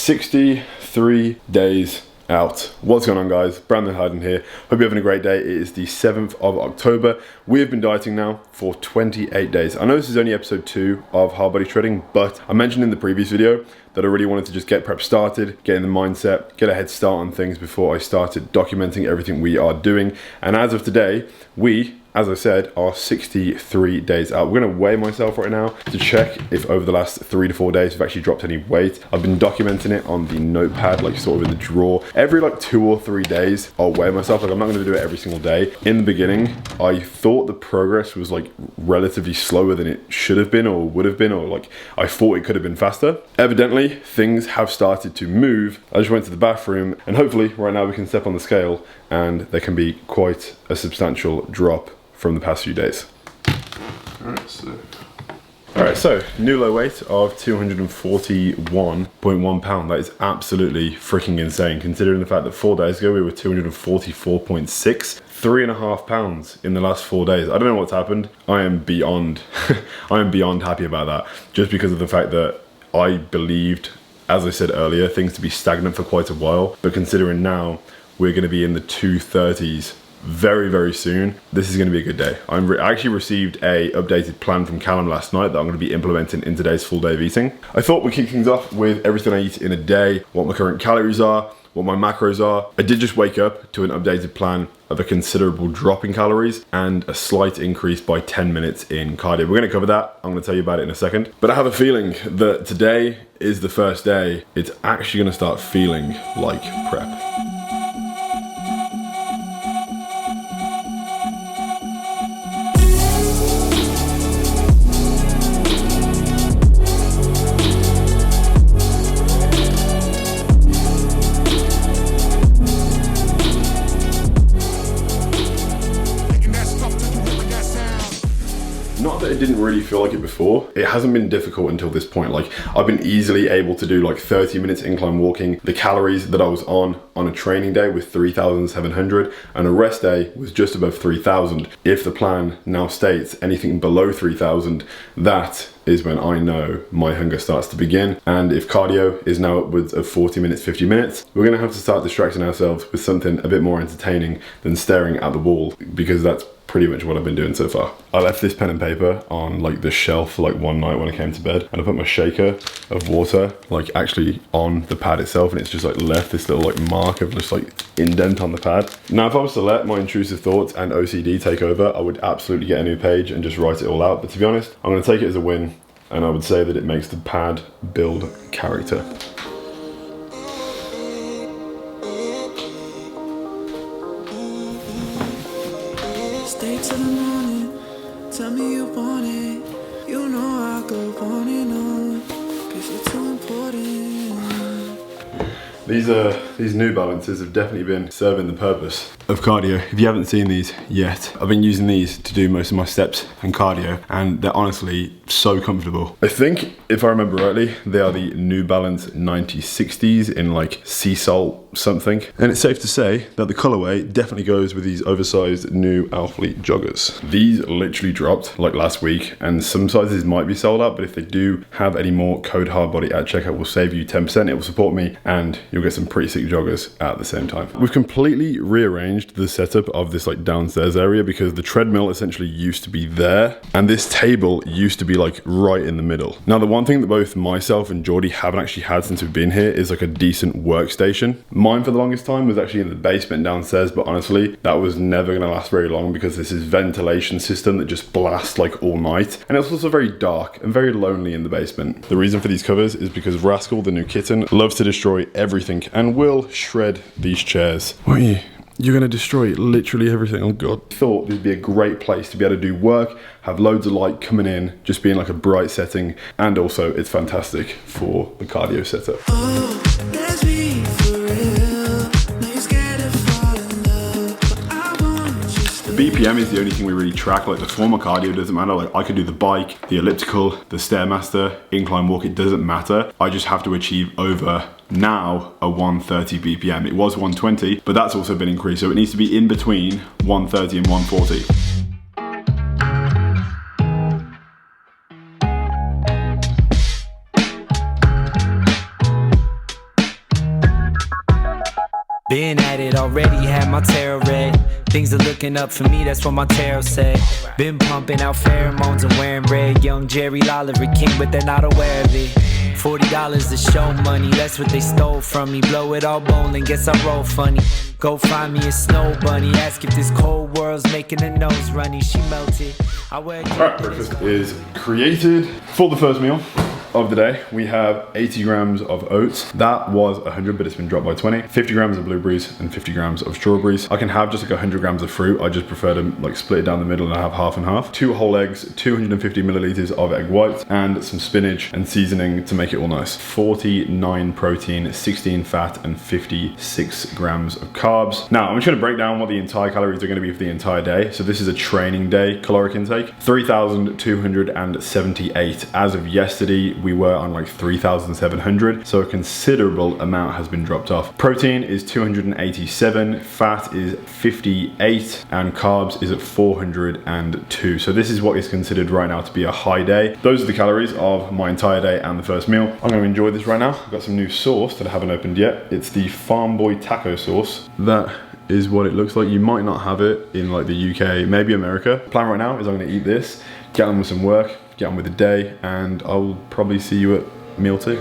63 days out. What's going on, guys? Brandon Hayden here. Hope you're having a great day. It is the 7th of October. We have been dieting now for 28 days. I know this is only episode 2 of Hard Body Shredding, but I mentioned in the previous video that I really wanted to just get prep started, get in the mindset, get a head start on things before I started documenting everything we are doing. And as of today, we, as I said, are 63 days out. We're gonna weigh myself right now to check if over the last 3 to 4 days I've actually dropped any weight. I've been documenting it on the notepad, like sort of in the drawer. Every like 2 or 3 days, I'll weigh myself. Like I'm not gonna do it every single day. In the beginning, I thought the progress was like relatively slower than it should have been or would have been, or like I thought it could have been faster. Evidently, things have started to move. I just went to the bathroom and hopefully right now we can step on the scale and there can be quite a substantial drop from the past few days. Alright, so new low weight of 241.1 pounds. That is absolutely freaking insane, considering the fact that 4 days ago we were 244.6. 3.5 pounds in the last 4 days. I don't know what's happened. I am beyond I am beyond happy about that, just because of the fact that I believed, as I said earlier, things to be stagnant for quite a while, but considering now we're going to be in the 230s very, very soon, this is going to be a good day. I actually received a updated plan from Callum last night that I'm going to be implementing in today's full day of eating. I thought we'd kick things off with everything I eat in a day, what my current calories are, what my macros are. I did just wake up to an updated plan of a considerable drop in calories and a slight increase by 10 minutes in cardio. We're going to cover that. I'm going to tell you about it in a second. But I have a feeling that today is the first day it's actually going to start feeling like prep. Not that it didn't really feel like it before. It hasn't been difficult until this point. Like I've been easily able to do like 30 minutes incline walking. The calories that I was on a training day was 3,700 and a rest day was just above 3,000. If the plan now states anything below 3,000, that is when I know my hunger starts to begin. And if cardio is now upwards of 40 minutes, 50 minutes, we're gonna have to start distracting ourselves with something a bit more entertaining than staring at the wall, because that's pretty much what I've been doing so far. I left this pen and paper on like the shelf for like one night when I came to bed, and I put my shaker of water like actually on the pad itself, and it's just like left this little like mark of just like indent on the pad. Now if I was to let my intrusive thoughts and OCD take over, I would absolutely get a new page and just write it all out. But to be honest, I'm gonna take it as a win, and I would say that it makes the pad build character. Stay till the morning, tell me you want it. You know I go on and on, 'cause you're too important. These New Balances have definitely been serving the purpose of cardio. If you haven't seen these yet, I've been using these to do most of my steps and cardio, and they're honestly so comfortable. I think, if I remember rightly, they are the New Balance 9060s in like sea salt something. And it's safe to say that the colorway definitely goes with these oversized new Alphalete joggers. These literally dropped like last week, and some sizes might be sold out, but if they do have any more, code HARDBODY at checkout will save you 10%. It will support me, and you'll get some pretty sick joggers at the same time. We've completely rearranged the setup of this like downstairs area, because the treadmill essentially used to be there, and this table used to be like right in the middle. Now the one thing that both myself and Geordie haven't actually had since we've been here is like a decent workstation. Mine for the longest time was actually in the basement downstairs, but honestly that was never going to last very long, because this is ventilation system that just blasts like all night, and it's also very dark and very lonely in the basement. The reason for these covers is because Rascal, the new kitten, loves to destroy everything and will shred these chairs. What are you? You're gonna destroy literally everything. Oh God. Thought this would be a great place to be able to do work, have loads of light coming in, just being like a bright setting, and also it's fantastic for the cardio setup. Oh, let's be for real. Now you're scared to fall in love, but I want you to. The BPM is the only thing we really track. Like the form of cardio doesn't matter. Like I could do the bike, the elliptical, the Stairmaster, incline walk, it doesn't matter. I just have to achieve over now a 130 BPM. It was 120, but that's also been increased. So it needs to be in between 130 and 140. Been at it already, had my tarot read. Things are looking up for me, that's what my tarot said. Been pumping out pheromones and wearing red. Young Jerry Lolliver king, but they're not aware of it. $40 to show money, that's what they stole from me. Blow it all bowling, guess I roll funny. Go find me a snow bunny, ask if this cold world's making her nose runny. She melted. Alright, breakfast is created. For the first meal of the day, we have 80 grams of oats. That was 100, but it's been dropped by 20. 50 grams of blueberries and 50 grams of strawberries. I can have just like 100 grams of fruit. I just prefer to like split it down the middle and have half and half. 2 whole eggs, 250 milliliters of egg white, and some spinach and seasoning to make it all nice. 49 protein, 16 fat, and 56 grams of carbs. Now, I'm just gonna break down what the entire calories are gonna be for the entire day. So this is a training day caloric intake. 3,278. As of yesterday, we were on like 3,700, so a considerable amount has been dropped off. Protein is 287, fat is 58, and carbs is at 402. So this is what is considered right now to be a high day. Those are the calories of my entire day and the first meal. I'm going to enjoy this right now. I've got some new sauce that I haven't opened yet. It's the Farm Boy taco sauce. That is what it looks like. You might not have it in like the UK, maybe America. Plan right now is I'm going to eat this, get on with some work, get on with the day, and I'll probably see you at meal 2.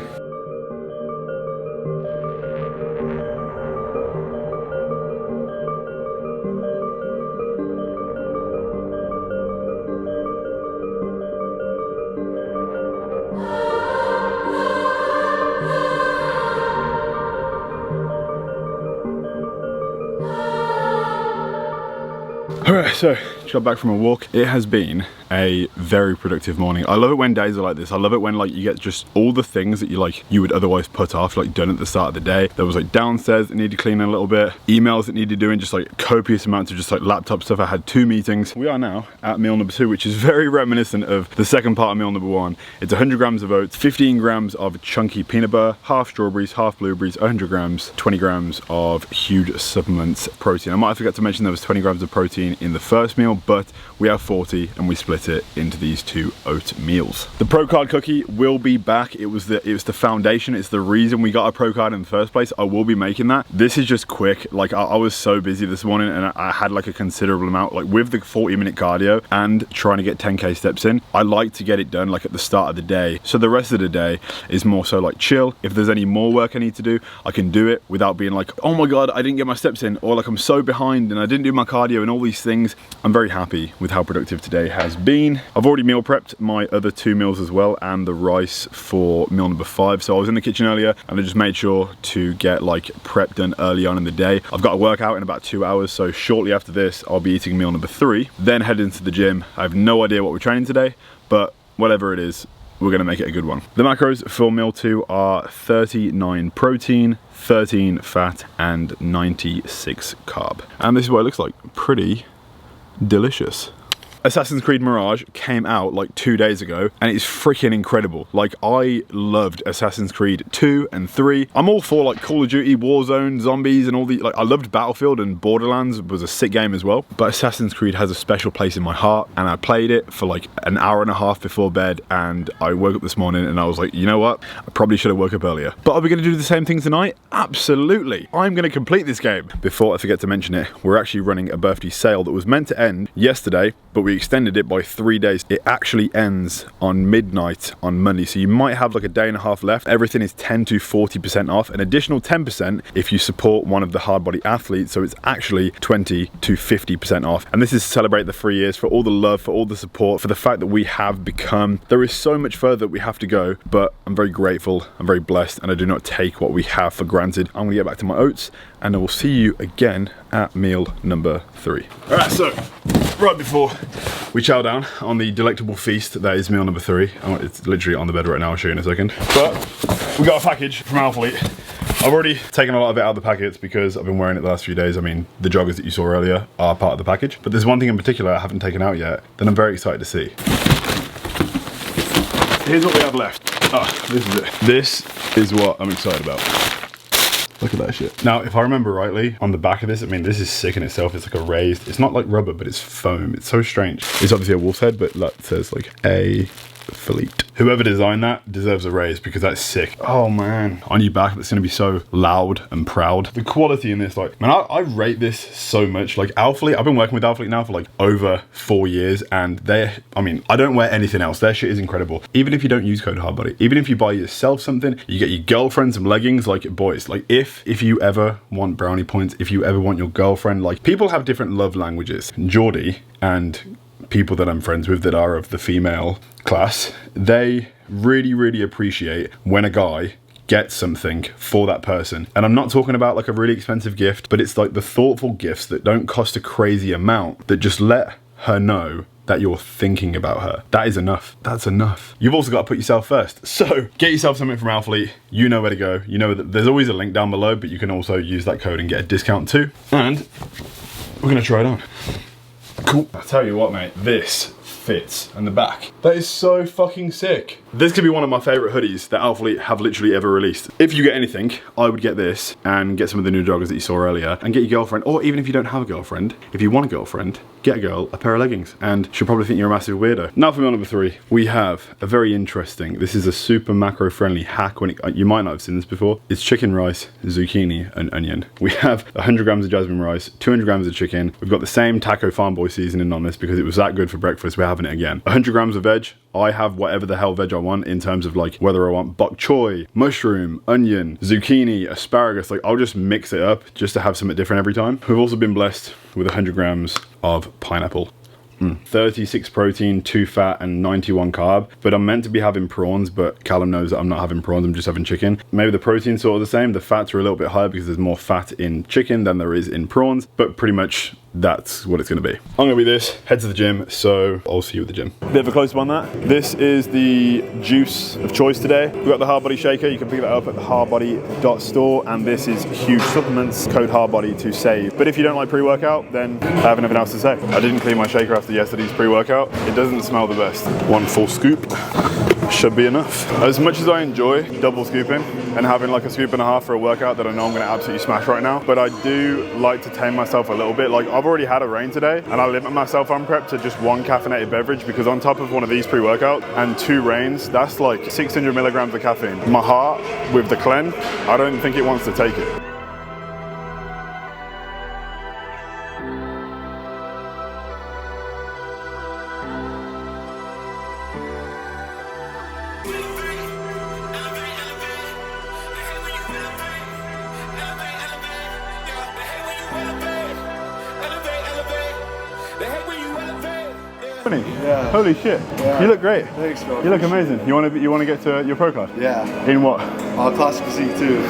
Alright, so just got back from a walk. It has been a very productive morning. I love it when days are like this. I love it when like you get just all the things that you would otherwise put off, like done at the start of the day. There was like downstairs that needed cleaning a little bit, emails that needed doing, just like copious amounts of just like laptop stuff. I had 2 meetings. We are now at meal number 2, which is very reminiscent of the second part of meal number 1. It's 100 grams of oats, 15 grams of chunky peanut butter, half strawberries, half blueberries, 100 grams, 20 grams of huge supplements protein. I might have forgot to mention there was 20 grams of protein in the first meal, but we have 40 and we split it into these 2 oat meals. The Pro Card cookie will be back. It was the foundation. It's the reason we got a Pro Card in the first place. I will be making that. This is just quick. Like I was so busy this morning and I had like a considerable amount, like with the 40-minute cardio and trying to get 10k steps in. I like to get it done like at the start of the day. So the rest of the day is more so like chill. If there's any more work I need to do, I can do it without being like, oh my God, I didn't get my steps in, or like I'm so behind and I didn't do my cardio and all these things. I'm very happy with how productive today has been. I've already meal prepped my other 2 meals as well and the rice for meal number 5. So I was in the kitchen earlier and I just made sure to get like prep done early on in the day. I've got to work out in about 2 hours, so shortly after this I'll be eating meal number 3, then head into the gym. I have no idea what we're training today, but whatever it is, we're gonna make it a good one. The macros for meal 2 are 39 protein, 13 fat, and 96 carb. And this is what it looks like. Pretty delicious. Assassin's Creed Mirage came out like 2 days ago and it's freaking incredible. Like I loved Assassin's Creed 2 and 3. I'm all for like Call of Duty, Warzone, zombies and all the, like I loved Battlefield and Borderlands was a sick game as well. But Assassin's Creed has a special place in my heart and I played it for like an hour and a half before bed and I woke up this morning and I was like, you know what? I probably should have woke up earlier. But are we gonna do the same thing tonight? Absolutely. I'm gonna complete this game. Before I forget to mention it, we're actually running a birthday sale that was meant to end yesterday, but we extended it by 3 days. It actually ends on midnight on Monday, so you might have like a day and a half left. Everything is 10 to 40% off, an additional 10% if you support one of the hard body athletes, so it's actually 20 to 50% off. And this is to celebrate the 3 years, for all the love, for all the support, for the fact that we have become. There is so much further that we have to go, but I'm very grateful, I'm very blessed, and I do not take what we have for granted. I'm gonna get back to my oats and I will see you again at meal number 3. All right, so right before we chow down on the delectable feast that is meal number 3. It's literally on the bed right now, I'll show you in a second. But we got a package from Alphalete. I've already taken a lot of it out of the packets because I've been wearing it the last few days. I mean, the joggers that you saw earlier are part of the package, but there's one thing in particular I haven't taken out yet that I'm very excited to see. Here's what we have left. This is it. This is what I'm excited about. Look at that shit. Now, if I remember rightly, on the back of this, I mean, this is sick in itself. It's like a raised, it's not like rubber, but it's foam. It's so strange. It's obviously a wolf's head, but that says like a Fleet. Whoever designed that deserves a raise because that's sick. Oh man, on your back that's gonna be so loud and proud. The quality in this, like, man, I rate this so much. Like Alphalete, I've been working with Alphalete now for like over 4 years, and I mean, I don't wear anything else. Their shit is incredible. Even if you don't use Code Hardbody, even if you buy yourself something, you get your girlfriend some leggings, like boys, like if you ever want brownie points, if you ever want your girlfriend, like people have different love languages. Geordie and people that I'm friends with that are of the female class, they really appreciate when a guy gets something for that person. And I'm not talking about like a really expensive gift, but it's like the thoughtful gifts that don't cost a crazy amount that just let her know that you're thinking about her. That is enough. That's enough. You've also got to put yourself first. So get yourself something from Alphalete. You know where to go. You know that there's always a link down below, but you can also use that code and get a discount too. And we're gonna try it on. Cool. I'll tell you what, mate, this fits and the back. That is so fucking sick. This could be one of my favorite hoodies that Alphalete have literally ever released. If you get anything, I would get this and get some of the new joggers that you saw earlier and get your girlfriend, or even if you don't have a girlfriend, if you want a girlfriend, get a girl a pair of leggings and she'll probably think you're a massive weirdo. Now for meal number 3, we have a very interesting, this is a super macro friendly hack when you might not have seen this before. It's chicken, rice, zucchini and onion. We have 100 grams of jasmine rice, 200 grams of chicken. We've got the same Taco Farm Boy seasoning on this because it was that good for breakfast. We're having it again. 100 grams of veg. I have whatever the hell veg I want in terms of like whether I want bok choy, mushroom, onion, zucchini, asparagus. Like I'll just mix it up just to have something different every time. We've also been blessed with 100 grams of pineapple. 36 protein, 2 fat and 91 carb, but I'm meant to be having prawns, but Callum knows that I'm not having prawns, I'm just having chicken. Maybe the protein's sort of the same, the fats are a little bit higher because there's more fat in chicken than there is in prawns, but pretty much that's what it's gonna be. I'm gonna be this, head to the gym, so I'll see you at the gym. Bit of a close up on that. This is the juice of choice today. We've got the Hardbody shaker, you can pick that up at the hardbody.store, and this is huge supplements, code Hardbody to save. But if you don't like pre-workout, then I have nothing else to say. I didn't clean my shaker after yesterday's pre-workout. It doesn't smell the best. 1 full scoop should be enough. As much as I enjoy double scooping and having like a scoop and a half for a workout that I know I'm gonna absolutely smash right now, but I do like to tame myself a little bit. Like I've already had a rain today and I limit myself on prep to just 1 caffeinated beverage because on top of one of these pre-workout and 2 rains, that's like 600 milligrams of caffeine. My heart with the cleanse, I don't think it wants to take it. Yeah. Holy shit. Yeah. You look great. Thanks, bro. You look amazing. You want to get to your pro card? Yeah. In what? Classic physique too.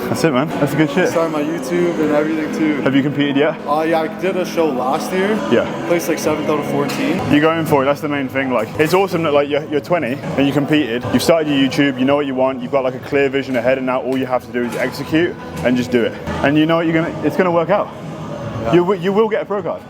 That's it, man. That's a good shit. Started my YouTube and everything too. Have you competed yet? Yeah, I did a show last year. Yeah. Placed like 7th out of 14. You're going for it. That's the main thing. Like, it's awesome that like you're 20 and you competed. You've started your YouTube. You know what you want. You've got like a clear vision ahead, and now all you have to do is execute and just do it. And you know what it's gonna work out. Yeah. You will get a pro card.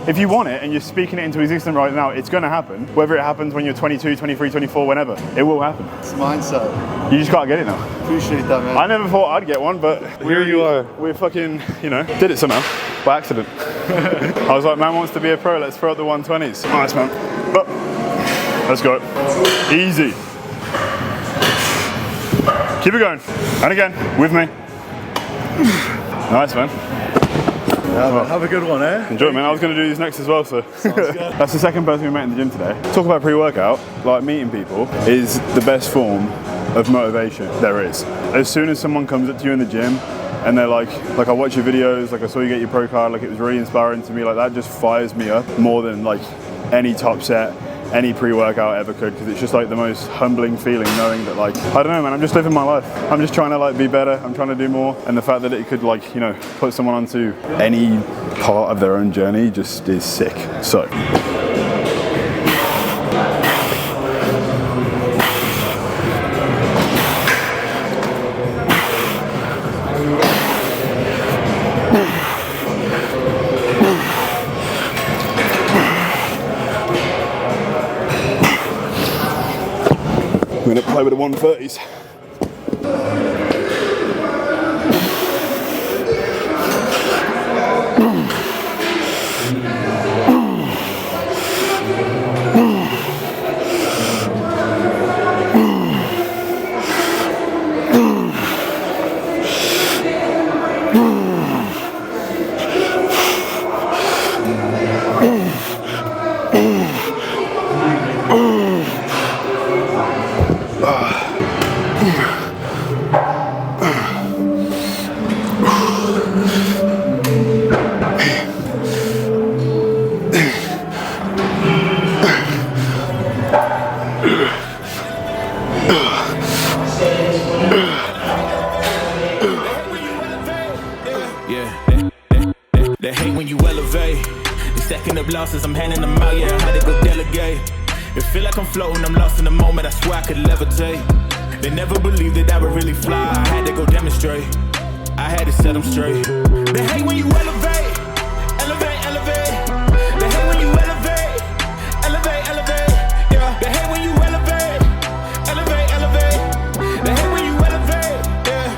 If you want it and you're speaking it into existence right now, it's going to happen. Whether it happens when you're 22, 23, 24, whenever, it will happen. It's mindset. You just gotta get it now. Appreciate that, man. I never thought I'd get one, but here you are. We fucking, did it somehow, by accident. I was like, man wants to be a pro, let's throw out the 120s. Nice, man. But, let's go. Easy. Keep it going. And again, with me. Nice, man. Yeah, man. Have a good one, eh? Enjoy it, man. I was going to do these next as well, so. That's the second person we met in the gym today. Talk about pre-workout, like meeting people, is the best form of motivation there is. As soon as someone comes up to you in the gym and they're like I watch your videos, like I saw you get your pro card, like it was really inspiring to me, like that just fires me up more than like any top set, any pre-workout ever could, because it's just like the most humbling feeling knowing that like, I don't know, man, I'm just living my life. I'm just trying to like be better, I'm trying to do more, and the fact that it could like, put someone onto any part of their own journey just is sick. So. We're going to play with the 130s. They hate when you elevate. They stacking up losses, I'm handing them out, yeah, I had to go delegate. It feel like I'm floating, I'm lost in the moment, I swear I could levitate. They never believed that I would really fly, I had to go demonstrate. I had to set them straight. They hate when you elevate, elevate, elevate. They hate when you elevate, elevate, elevate. Yeah, they hate when you elevate, elevate, elevate. They hate when you elevate, yeah.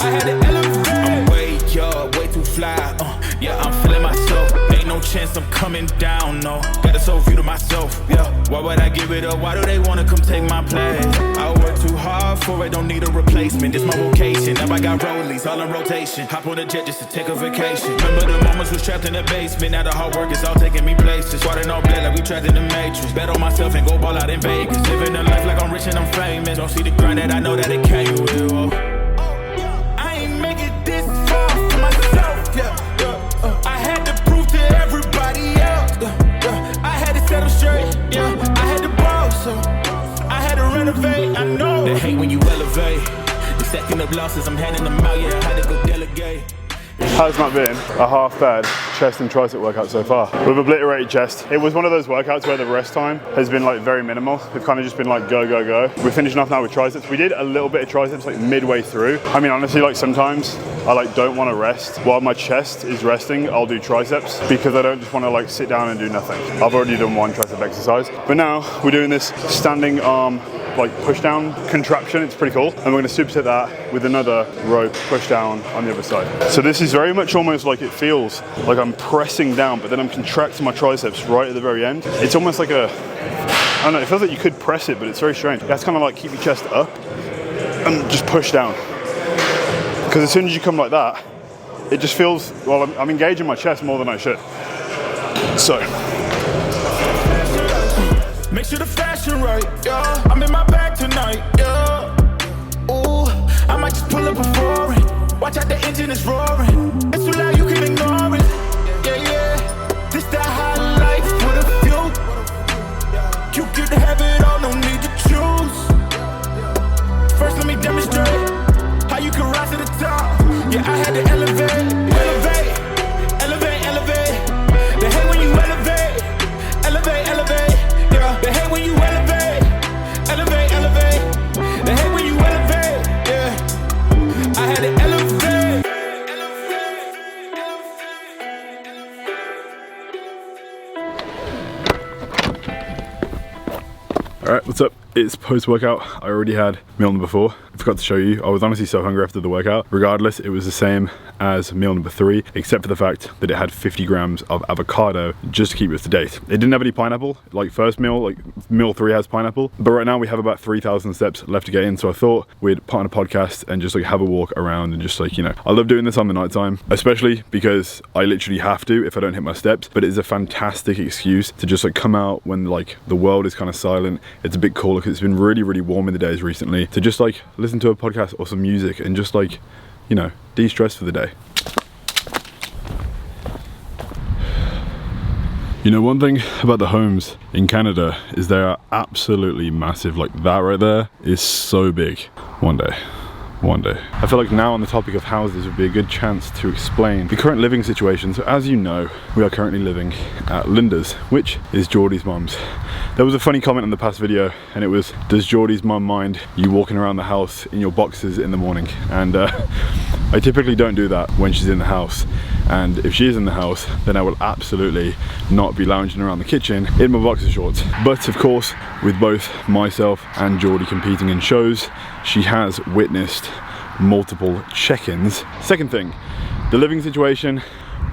I had to elevate. I'm way up, way too fly, yeah, I'm feeling myself. Ain't no chance I'm coming down, no. Got a soul view to myself, yeah. Why would I give it up? Why do they wanna come take my place? I work too hard for it, don't need a replacement. This my vocation, now I got rollies all in rotation. Hop on a jet just to take a vacation. Remember the moments was trapped in the basement. Now the hard work is all taking me places. Swatting all black like we trapped in the matrix. Bet on myself and go ball out in Vegas. Living a life like I'm rich and I'm famous. Don't see the grind that I know that it came with. Oh. I ain't make it this far for myself, yeah. I had to prove to everybody else, I had to set them straight, yeah. I had to ball, so I had to renovate, I know. They hate when you elevate. They stacking up losses, I'm handing them out, yeah, I had to go delegate. Has not been a half bad chest and tricep workout so far. We've obliterated chest. It was one of those workouts where the rest time has been like very minimal. We've kind of just been like go, go, go. We're finishing off now with triceps. We did a little bit of triceps like midway through. I mean, honestly, like sometimes I like don't want to rest. While my chest is resting, I'll do triceps because I don't just want to like sit down and do nothing. I've already done one tricep exercise, but now we're doing this standing arm like push down contraption. It's pretty cool. And we're gonna superset that with another rope push down on the other side. So this is very much almost like it feels like I'm pressing down, but then I'm contracting my triceps right at the very end. It's almost like a, I don't know, it feels like you could press it, but it's very strange. You have to kind of like keep your chest up and just push down. Because as soon as you come like that, it just feels, well, I'm engaging my chest more than I should. So. Make sure the fashion right, yeah. I'm in my bag tonight, yeah. Ooh, I might just pull up a foreign. Watch out, the engine is roaring. It's too loud, you can ignore it. Yeah, yeah. This that high life with a few. You can have it all, no need to choose. First, let me demonstrate how you can rise to the top. Yeah, I had to elevate, elevate, elevate, elevate. They hate when you elevate, elevate, elevate. They hate when you elevate, elevate, elevate. They hate when you elevate, yeah. I had to elevate. All right, what's up? It's post-workout. I already had meal number 4. I forgot to show you. I was honestly so hungry after the workout. Regardless, it was the same as meal number 3, except for the fact that it had 50 grams of avocado just to keep us to date. It didn't have any pineapple, like first meal, like meal 3 has pineapple. But right now we have about 3,000 steps left to get in. So I thought we'd put on a podcast and just like have a walk around and just like, you know, I love doing this on the night time, especially because I literally have to if I don't hit my steps. But it is a fantastic excuse to just like come out when like the world is kind of silent. It's a bit cooler because it's been really, really warm in the days recently, to just like listen to a podcast or some music and just like, you know, de-stress for the day. You know, one thing about the homes in Canada is they are absolutely massive. Like that right there is so big. One day. I feel like now on the topic of houses would be a good chance to explain the current living situation. So as you know, we are currently living at Linda's, which is Geordie's mum's. There was a funny comment in the past video and it was, does Geordie's mum mind you walking around the house in your boxers in the morning? And I typically don't do that when she's in the house. And if she is in the house, then I will absolutely not be lounging around the kitchen in my boxer shorts. But of course, with both myself and Geordie competing in shows, she has witnessed multiple check-ins. Second thing, the living situation,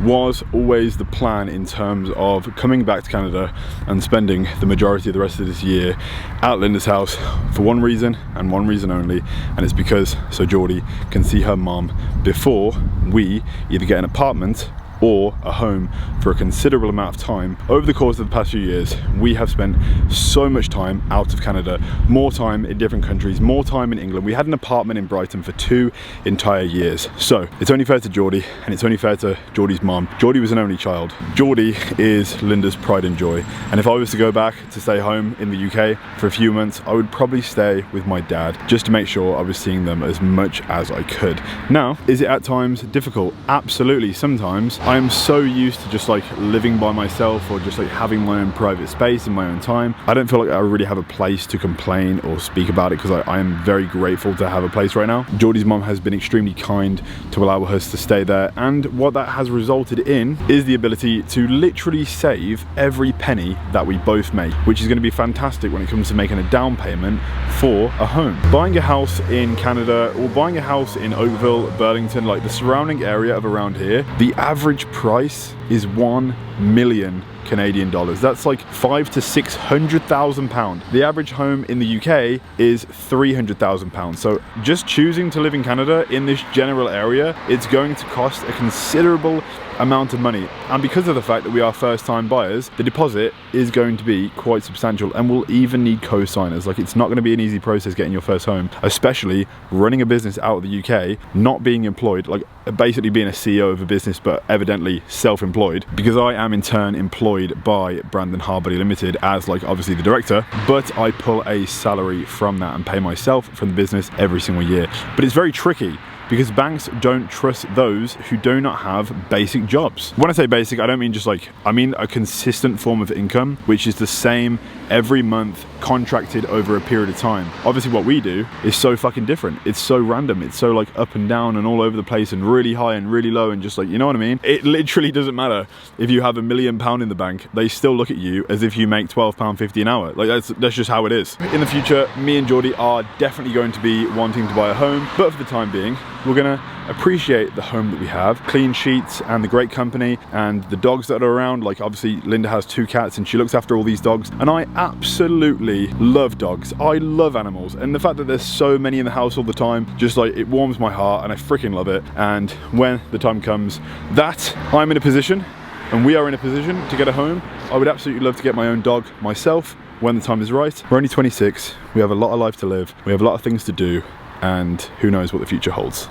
was always the plan in terms of coming back to Canada and spending the majority of the rest of this year at Linda's house for one reason and one reason only, and it's because so Geordie can see her mum before we either get an apartment or a home for a considerable amount of time. Over the course of the past few years, we have spent so much time out of Canada, more time in different countries, more time in England. We had an apartment in Brighton for 2 entire years. So it's only fair to Geordie, and it's only fair to Geordie's mum. Geordie was an only child. Geordie is Linda's pride and joy. And if I was to go back to stay home in the UK for a few months, I would probably stay with my dad just to make sure I was seeing them as much as I could. Now, is it at times difficult? Absolutely. Sometimes I am so used to just like living by myself or just like having my own private space and my own time. I don't feel like I really have a place to complain or speak about it, because I am very grateful to have a place right now. Geordie's mum has been extremely kind to allow us to stay there, and what that has resulted in is the ability to literally save every penny that we both make, which is going to be fantastic when it comes to making a down payment for a home. Buying a house in Canada or buying a house in Oakville, Burlington, like the surrounding area of around here, the average price is 1 million Canadian dollars. That's like £500,000 to £600,000. The average home in the UK is £300,000. So just choosing to live in Canada in this general area, it's going to cost a considerable amount of money. And because of the fact that we are first-time buyers, the deposit is going to be quite substantial, and we'll even need co-signers. Like, it's not going to be an easy process getting your first home, especially running a business out of the UK, not being employed, like basically being a CEO of a business but evidently self-employed, because I am in turn employed by Brandon Harbody Limited as like obviously the director, but I pull a salary from that and pay myself from the business every single year. But it's very tricky, because banks don't trust those who do not have basic jobs. When I say basic, I don't mean just like, I mean a consistent form of income, which is the same every month, contracted over a period of time. Obviously what we do is so fucking different. It's so random. It's so like up and down and all over the place and really high and really low and just like, you know what I mean? It literally doesn't matter if you have £1 million in the bank, they still look at you as if you make £12.50 an hour. Like that's just how it is. In the future, me and Geordie are definitely going to be wanting to buy a home, but for the time being, we're gonna appreciate the home that we have, clean sheets and the great company and the dogs that are around. Like obviously Linda has 2 cats and she looks after all these dogs, and I absolutely love dogs. I love animals, and the fact that there's so many in the house all the time, just like it warms my heart, and I freaking love it. And when the time comes that I'm in a position and we are in a position to get a home, I would absolutely love to get my own dog myself when the time is right. We're only 26, we have a lot of life to live, we have a lot of things to do, and who knows what the future holds.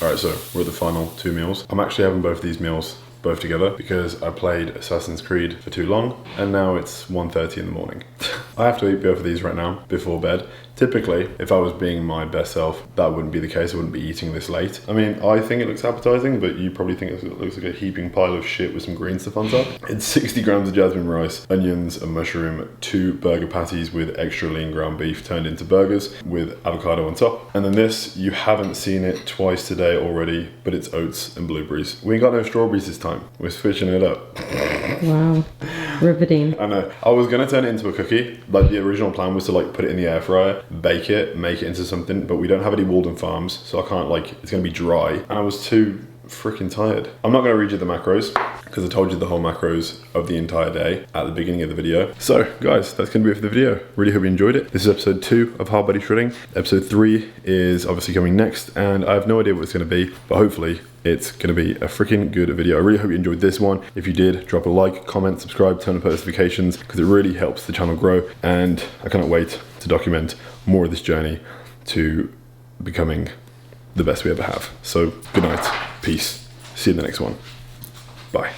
Alright, so we're at the final 2 meals. I'm actually having both these meals both together because I played Assassin's Creed for too long, and now it's 1:30 in the morning. I have to eat both of these right now before bed. Typically, if I was being my best self, that wouldn't be the case. I wouldn't be eating this late. I mean, I think it looks appetizing, but you probably think it looks like a heaping pile of shit with some green stuff on top. It's 60 grams of jasmine rice, onions, a mushroom, 2 burger patties with extra lean ground beef turned into burgers with avocado on top. And then this, you haven't seen it twice today already, but it's oats and blueberries. We ain't got no strawberries this time. We're switching it up. Wow, riveting. I know. I was gonna turn it into a cookie. Like the original plan was to like put it in the air fryer, bake it, make it into something, but we don't have any Walden Farms, so I can't, like, it's gonna be dry. And I was too freaking tired. I'm not gonna read you the macros, because I told you the whole macros of the entire day at the beginning of the video. So guys, that's gonna be it for the video. Really hope you enjoyed it. This is episode 2 of Hard Body Shredding. Episode 3 is obviously coming next, and I have no idea what it's gonna be, but hopefully it's gonna be a freaking good video. I really hope you enjoyed this one. If you did, drop a like, comment, subscribe, turn on notifications, because it really helps the channel grow, and I cannot wait to document more of this journey to becoming the best we ever have. So good night, peace, see you in the next one, bye.